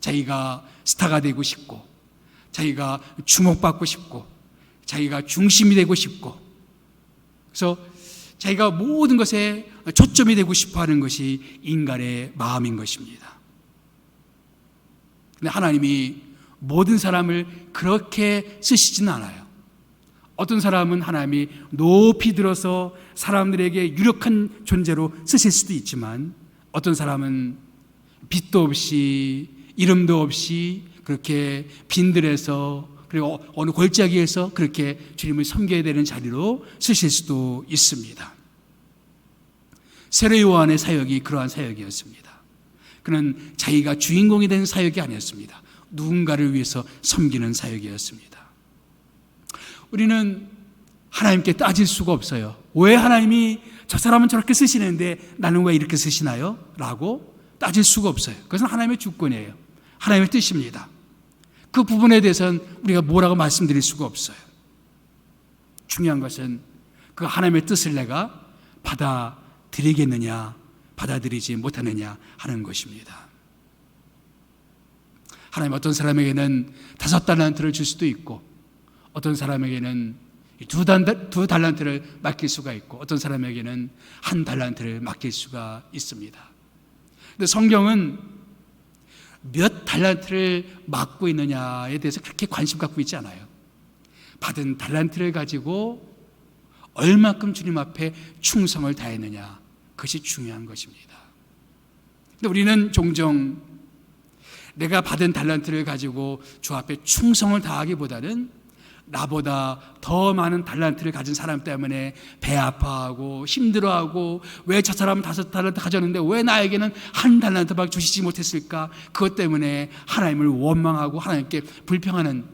자기가 스타가 되고 싶고, 자기가 주목받고 싶고, 자기가 중심이 되고 싶고, 그래서 자기가 모든 것에 초점이 되고 싶어 하는 것이 인간의 마음인 것입니다. 근데 하나님이 모든 사람을 그렇게 쓰시지는 않아요. 어떤 사람은 하나님이 높이 들어서 사람들에게 유력한 존재로 쓰실 수도 있지만 어떤 사람은 빛도 없이 이름도 없이 그렇게 빈들에서 그리고 어느 골짜기에서 그렇게 주님을 섬겨야 되는 자리로 쓰실 수도 있습니다. 세례 요한의 사역이 그러한 사역이었습니다. 그는 자기가 주인공이 된 사역이 아니었습니다. 누군가를 위해서 섬기는 사역이었습니다. 우리는 하나님께 따질 수가 없어요. 왜 하나님이 저 사람은 저렇게 쓰시는데 나는 왜 이렇게 쓰시나요? 라고 따질 수가 없어요. 그것은 하나님의 주권이에요. 하나님의 뜻입니다. 그 부분에 대해서는 우리가 뭐라고 말씀드릴 수가 없어요. 중요한 것은 그 하나님의 뜻을 내가 받아들이겠느냐, 받아들이지 못하느냐 하는 것입니다. 하나님 어떤 사람에게는 5달란트를 줄 수도 있고 어떤 사람에게는 2달란트를 맡길 수가 있고 어떤 사람에게는 1달란트를 맡길 수가 있습니다. 그런데 성경은 몇 달란트를 맡고 있느냐에 대해서 그렇게 관심 갖고 있지 않아요. 받은 달란트를 가지고 얼마큼 주님 앞에 충성을 다했느냐, 그것이 중요한 것입니다. 근데 우리는 종종 내가 받은 달란트를 가지고 주 앞에 충성을 다하기보다는 나보다 더 많은 달란트를 가진 사람 때문에 배 아파하고 힘들어하고, 왜 저 사람은 5달란트 가졌는데 왜 나에게는 1달란트밖에 주시지 못했을까? 그것 때문에 하나님을 원망하고 하나님께 불평하는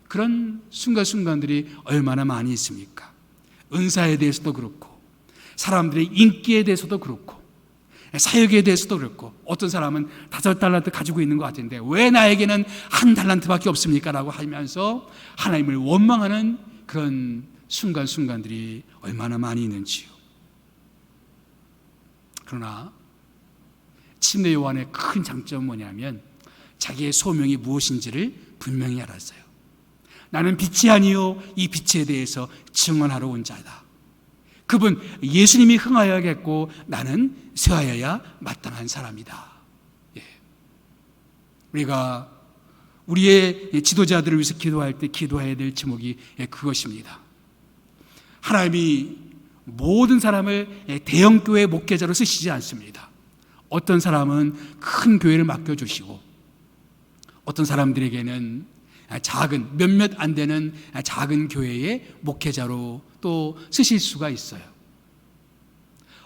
그런 순간순간들이 얼마나 많이 있습니까? 은사에 대해서도 그렇고, 사람들의 인기에 대해서도 그렇고, 사역에 대해서도 그렇고, 어떤 사람은 5달란트 가지고 있는 것 같은데 왜 나에게는 1달란트밖에 없습니까? 라고 하면서 하나님을 원망하는 그런 순간순간들이 얼마나 많이 있는지요. 그러나 침례 요한의 큰 장점은 뭐냐면 자기의 소명이 무엇인지를 분명히 알았어요. 나는 빛이 아니요 이 빛에 대해서 증언하러 온 자다. 그분 예수님이 흥하여야겠고 나는 쇠하여야 마땅한 사람이다. 예. 우리가 우리의 지도자들을 위해서 기도할 때 기도해야 될 제목이 그것입니다. 하나님이 모든 사람을 대형교회 목회자로 쓰시지 않습니다. 어떤 사람은 큰 교회를 맡겨주시고, 어떤 사람들에게는 작은, 몇몇 안 되는 작은 교회의 목회자로 또 쓰실 수가 있어요.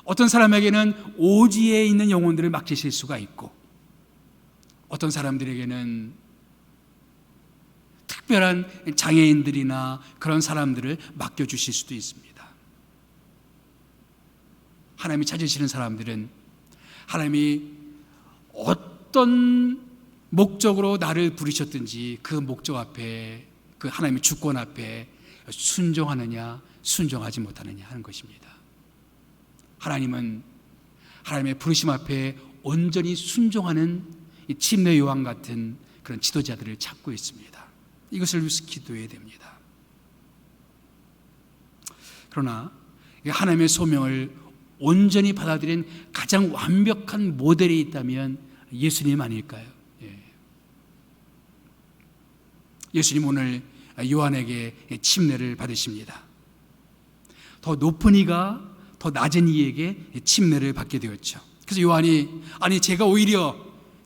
어떤 사람에게는 오지에 있는 영혼들을 맡기실 수가 있고, 어떤 사람들에게는 특별한 장애인들이나 그런 사람들을 맡겨주실 수도 있습니다. 하나님이 찾으시는 사람들은 하나님이 어떤 목적으로 나를 부르셨든지 그 목적 앞에, 그 하나님의 주권 앞에 순종하느냐 순종하지 못하느냐 하는 것입니다. 하나님은 하나님의 부르심 앞에 온전히 순종하는 이 침례 요한 같은 그런 지도자들을 찾고 있습니다. 이것을 위해서 기도해야 됩니다. 그러나 하나님의 소명을 온전히 받아들인 가장 완벽한 모델이 있다면 예수님 아닐까요? 예수님 오늘 요한에게 침례를 받으십니다. 더 높은 이가 더 낮은 이에게 침례를 받게 되었죠. 그래서 요한이, 아니 제가 오히려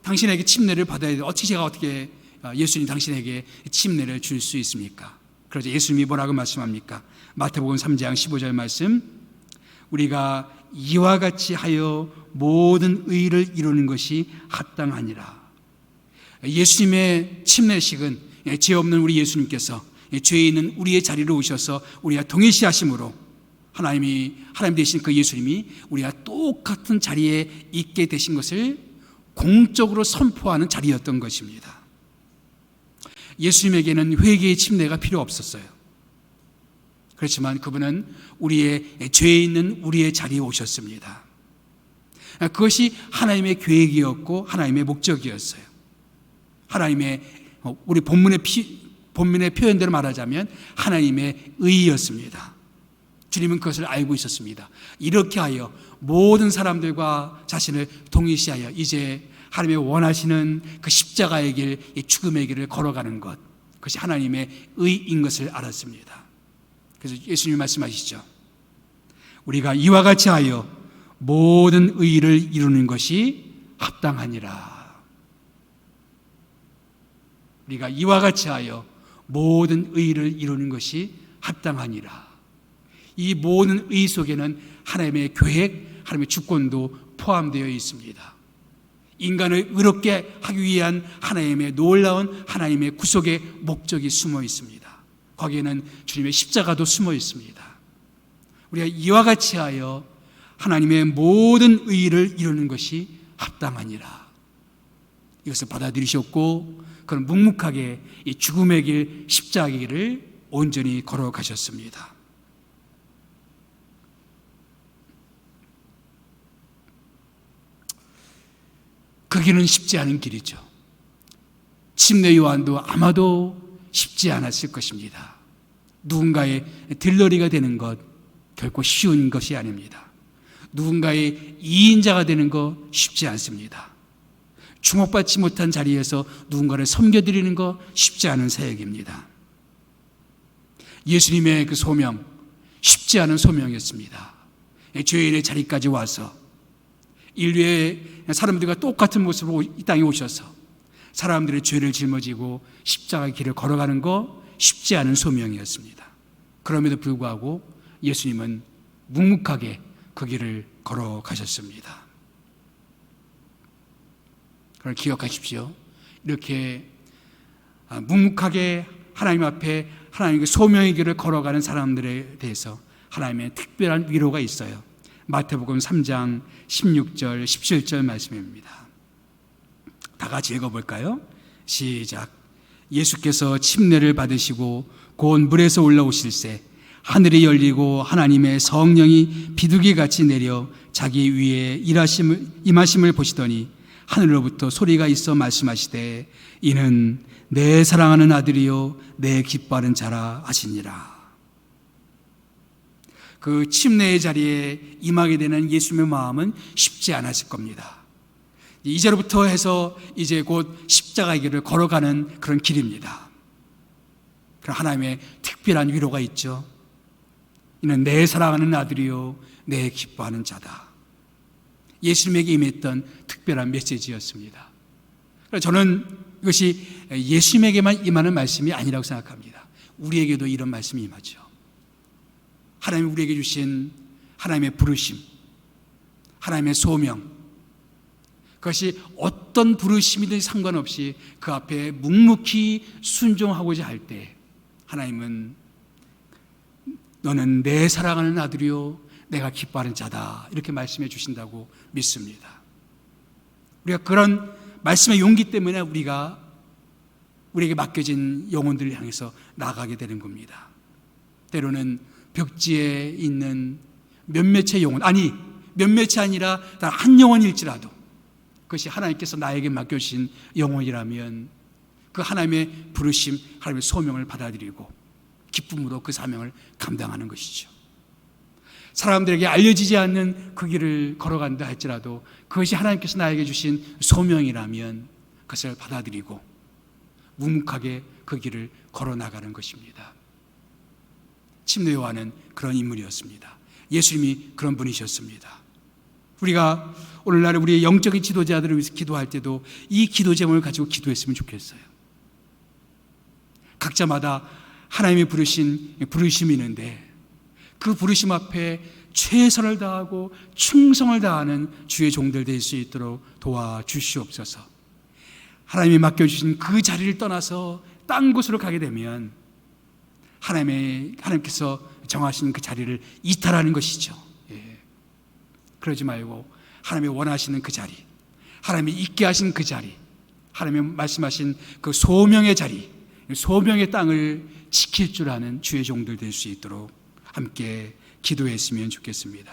당신에게 침례를 받아야 돼, 어떻게 예수님 당신에게 침례를 줄 수 있습니까? 그러자 예수님이 뭐라고 말씀합니까? 마태복음 3장 15절 말씀, 우리가 이와 같이 하여 모든 의를 이루는 것이 합당하니라. 예수님의 침례식은 죄 없는 우리 예수님께서 죄 있는 우리의 자리로 오셔서 우리와 동일시하심으로 하나님 되신 그 예수님이 우리가 똑같은 자리에 있게 되신 것을 공적으로 선포하는 자리였던 것입니다. 예수님에게는 회개의 침례가 필요 없었어요. 그렇지만 그분은 우리의 죄에 있는 우리의 자리에 오셨습니다. 그것이 하나님의 계획이었고 하나님의 목적이었어요. 하나님의, 우리 본문의 표현대로 말하자면 하나님의 의였습니다. 주님은 그것을 알고 있었습니다. 이렇게 하여 모든 사람들과 자신을 동일시하여 이제 하나님의 원하시는 그 십자가의 길, 이 죽음의 길을 걸어가는 것, 그것이 하나님의 의인 것을 알았습니다. 그래서 예수님이 말씀하시죠. 우리가 이와 같이 하여 모든 의를 이루는 것이 합당하니라. 우리가 이와 같이 하여 모든 의를 이루는 것이 합당하니라. 이 모든 의 속에는 하나님의 계획, 하나님의 주권도 포함되어 있습니다. 인간을 의롭게 하기 위한 하나님의 놀라운 하나님의 구속의 목적이 숨어 있습니다. 거기에는 주님의 십자가도 숨어 있습니다. 우리가 이와 같이 하여 하나님의 모든 의를 이루는 것이 합당하니라. 이것을 받아들이셨고 그는 묵묵하게 이 죽음의 길, 십자가의 길을 온전히 걸어가셨습니다. 그 길은 쉽지 않은 길이죠. 침례 요한도 아마도 쉽지 않았을 것입니다. 누군가의 들러리가 되는 것 결코 쉬운 것이 아닙니다. 누군가의 이인자가 되는 것 쉽지 않습니다. 주목받지 못한 자리에서 누군가를 섬겨드리는 것 쉽지 않은 사역입니다. 예수님의 그 소명, 쉽지 않은 소명이었습니다. 죄인의 자리까지 와서 인류의 사람들과 똑같은 모습으로 이 땅에 오셔서 사람들의 죄를 짊어지고 십자가의 길을 걸어가는 거 쉽지 않은 소명이었습니다. 그럼에도 불구하고 예수님은 묵묵하게 그 길을 걸어가셨습니다. 그걸 기억하십시오. 이렇게 묵묵하게 하나님 앞에 하나님의 소명의 길을 걸어가는 사람들에 대해서 하나님의 특별한 위로가 있어요. 마태복음 3장 16절 17절 말씀입니다. 다 같이 읽어볼까요? 시작. 예수께서 침례를 받으시고 곧 물에서 올라오실새 하늘이 열리고 하나님의 성령이 비둘기같이 내려 자기 위에 임하심을 보시더니 하늘로부터 소리가 있어 말씀하시되 이는 내 사랑하는 아들이요 내 기뻐하는 자라 하시니라. 그 침례의 자리에 임하게 되는 예수님의 마음은 쉽지 않았을 겁니다. 이제로부터 해서 이제 곧 십자가의 길을 걸어가는 그런 길입니다. 그런 하나님의 특별한 위로가 있죠. 이는 내 사랑하는 아들이요 내 기뻐하는 자다. 예수님에게 임했던 특별한 메시지였습니다. 저는 이것이 예수님에게만 임하는 말씀이 아니라고 생각합니다. 우리에게도 이런 말씀이 임하죠. 하나님이 우리에게 주신 하나님의 부르심, 하나님의 소명, 그것이 어떤 부르심이든 상관없이 그 앞에 묵묵히 순종하고자 할 때 하나님은 너는 내 사랑하는 아들이요 내가 기뻐하는 자다 이렇게 말씀해 주신다고 믿습니다. 우리가 그런 말씀의 용기 때문에 우리에게 맡겨진 영혼들을 향해서 나아가게 되는 겁니다. 때로는 벽지에 있는 몇몇의 영혼, 아니 몇몇이 아니라 단 한 영혼일지라도 그것이 하나님께서 나에게 맡겨주신 영혼이라면 그 하나님의 부르심, 하나님의 소명을 받아들이고 기쁨으로 그 사명을 감당하는 것이죠. 사람들에게 알려지지 않는 그 길을 걸어간다 할지라도 그것이 하나님께서 나에게 주신 소명이라면 그것을 받아들이고 묵묵하게 그 길을 걸어나가는 것입니다. 침례 요한은 그런 인물이었습니다. 예수님이 그런 분이셨습니다. 우리가 오늘날 우리의 영적인 지도자들을 위해서 기도할 때도 이 기도 제목을 가지고 기도했으면 좋겠어요. 각자마다 하나님이 부르신 부르심이 있는데 그 부르심 앞에 최선을 다하고 충성을 다하는 주의 종들 될 수 있도록 도와주시옵소서. 하나님이 맡겨주신 그 자리를 떠나서 딴 곳으로 가게 되면 하나님께서 정하신 그 자리를 이탈하는 것이죠. 그러지 말고 하나님이 원하시는 그 자리, 하나님이 있게 하신 그 자리, 하나님이 말씀하신 그 소명의 자리, 소명의 땅을 지킬 줄 아는 주의 종들 될 수 있도록 함께 기도했으면 좋겠습니다.